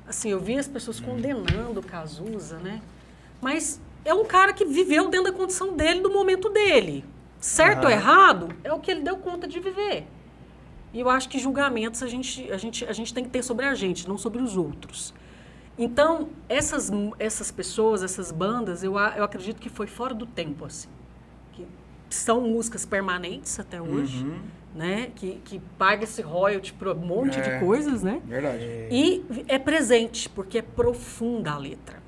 Assim, eu vi as pessoas condenando o Cazuza, né? Mas é um cara que viveu dentro da condição dele, do momento dele. Certo ou errado, é o que ele deu conta de viver. E eu acho que julgamentos a gente tem que ter sobre a gente, não sobre os outros. Então, essas pessoas, essas bandas, eu acredito que foi fora do tempo, assim. Que são músicas permanentes até hoje, né? Que paga esse royalty para um monte de coisas, né? Verdade. E é presente, porque é profunda a letra.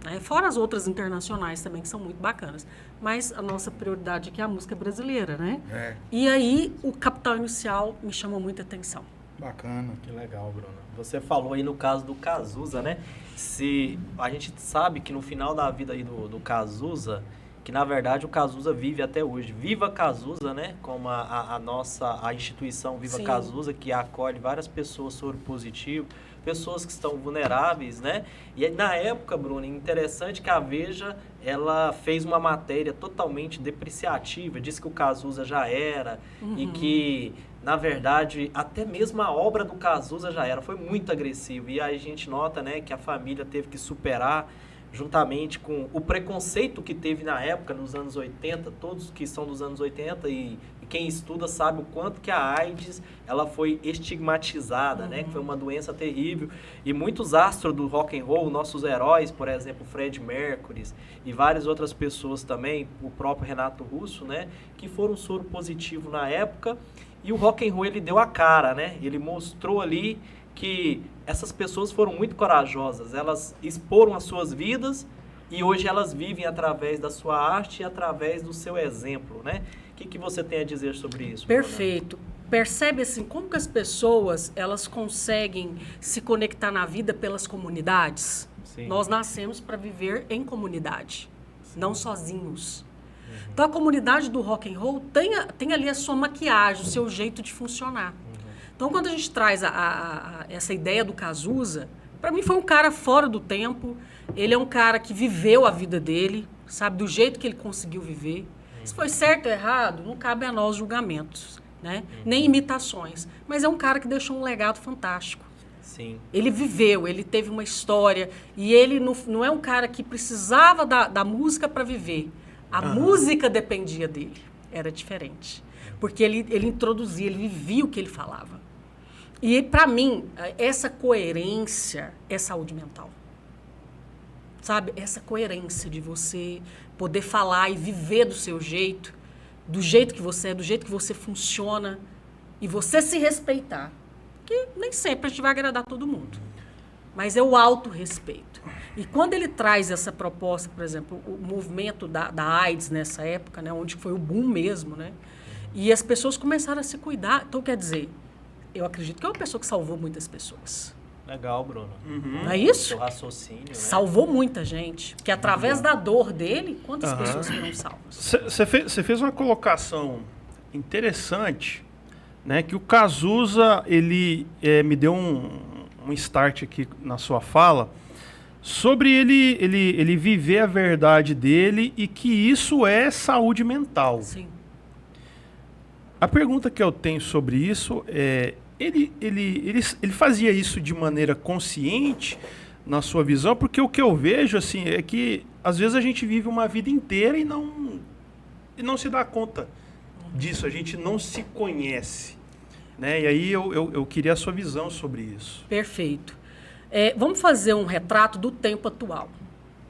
Né? Fora as outras internacionais também, que são muito bacanas. Mas a nossa prioridade aqui é a música brasileira, né? E aí, o Capital Inicial me chamou muita atenção. Bacana. Que legal, Bruno. Você falou aí no caso do Cazuza, né? Se a gente sabe que no final da vida aí do Cazuza, que na verdade o Cazuza vive até hoje. Viva Cazuza, né? Como a instituição Viva Sim. Cazuza, que acolhe várias pessoas soropositivas, pessoas que estão vulneráveis, né? E na época, Bruno, interessante que a Veja, ela fez uma matéria totalmente depreciativa, disse que o Cazuza já era e que, na verdade, até mesmo a obra do Cazuza já era, foi muito agressivo. E aí a gente nota, né, que a família teve que superar, juntamente com o preconceito que teve na época, nos anos 80, todos que são dos anos 80 e quem estuda sabe o quanto que a AIDS ela foi estigmatizada, né? Que foi uma doença terrível. E muitos astros do rock and roll, nossos heróis, por exemplo, Fred Mercury e várias outras pessoas também, o próprio Renato Russo, né? Que foram soro positivo na época. E o rock and roll ele deu a cara, né? Ele mostrou ali que essas pessoas foram muito corajosas. Elas exporam as suas vidas e hoje elas vivem através da sua arte e através do seu exemplo, né? O que você tem a dizer sobre isso? Perfeito. Percebe assim, como que as pessoas, elas conseguem se conectar na vida pelas comunidades? Sim. Nós nascemos para viver em comunidade, não sozinhos. Então, a comunidade do rock and roll tem ali a sua maquiagem, o seu jeito de funcionar. Então, quando a gente traz essa ideia do Cazuza, para mim foi um cara fora do tempo, ele é um cara que viveu a vida dele, sabe, do jeito que ele conseguiu viver. Se foi certo ou errado, não cabe a nós julgamentos, né? Nem imitações. Mas é um cara que deixou um legado fantástico. Sim. Ele viveu, ele teve uma história. E ele não é um cara que precisava da música para viver. A música dependia dele. Era diferente. Porque ele introduzia, ele vivia o que ele falava. E, para mim, essa coerência é saúde mental. Sabe? Essa coerência de você poder falar e viver do seu jeito, do jeito que você é, do jeito que você funciona, e você se respeitar. Que nem sempre a gente vai agradar todo mundo, mas é o autorrespeito. E quando ele traz essa proposta, por exemplo, o movimento da AIDS nessa época, né, onde foi o boom mesmo, né, e as pessoas começaram a se cuidar. Então, quer dizer, eu acredito que é uma pessoa que salvou muitas pessoas. Legal, Bruno. Não é isso? Seu raciocínio, né? Salvou muita gente. Porque através da dor dele, quantas pessoas foram salvas? Você fez uma colocação interessante, né? Que o Cazuza, ele me deu um start aqui na sua fala, sobre ele viver a verdade dele e que isso é saúde mental. Sim. A pergunta que eu tenho sobre isso é... Ele fazia isso de maneira consciente, na sua visão? Porque o que eu vejo assim, é que às vezes a gente vive uma vida inteira e não se dá conta disso, a gente não se conhece. Né? E aí eu queria a sua visão sobre isso. Perfeito. Vamos fazer um retrato do tempo atual.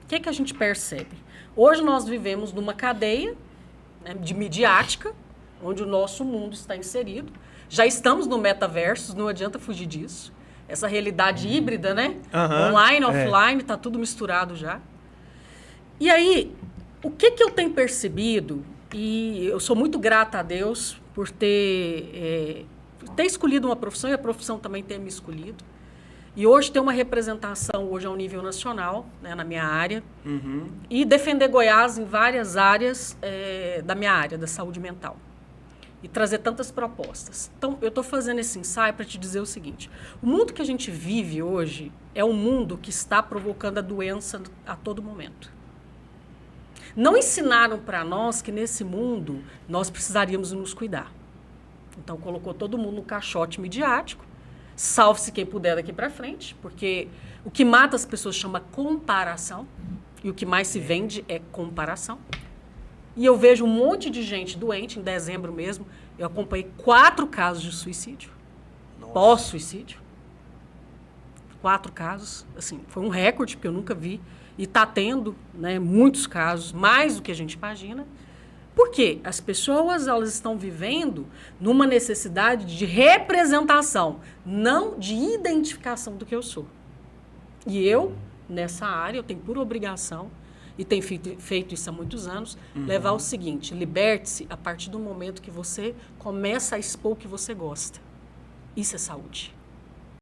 O que a gente percebe? Hoje nós vivemos numa cadeia, né, de midiática, onde o nosso mundo está inserido. Já estamos no metaverso, não adianta fugir disso. Essa realidade híbrida, né? Online, offline, está tudo misturado já. E aí, o que eu tenho percebido, e eu sou muito grata a Deus por ter escolhido uma profissão, e a profissão também ter me escolhido. E hoje tem uma representação hoje ao nível nacional, né, na minha área, e defender Goiás em várias áreas da minha área, da saúde mental. E trazer tantas propostas. Então, eu estou fazendo esse ensaio para te dizer o seguinte. O mundo que a gente vive hoje é um mundo que está provocando a doença a todo momento. Não ensinaram para nós que nesse mundo nós precisaríamos nos cuidar. Então, colocou todo mundo no caixote midiático, salve-se quem puder daqui para frente, porque o que mata as pessoas chama comparação, e o que mais se vende é comparação. E eu vejo um monte de gente doente, em dezembro mesmo, eu acompanhei 4 casos de suicídio, pós-suicídio. 4 casos, assim, foi um recorde, porque eu nunca vi, e está tendo, né, muitos casos, mais do que a gente imagina. Por quê? As pessoas, elas estão vivendo numa necessidade de representação, não de identificação do que eu sou. E eu, nessa área, eu tenho por obrigação, e tenho feito isso há muitos anos, levar o seguinte: liberte-se a partir do momento que você começa a expor o que você gosta. Isso é saúde.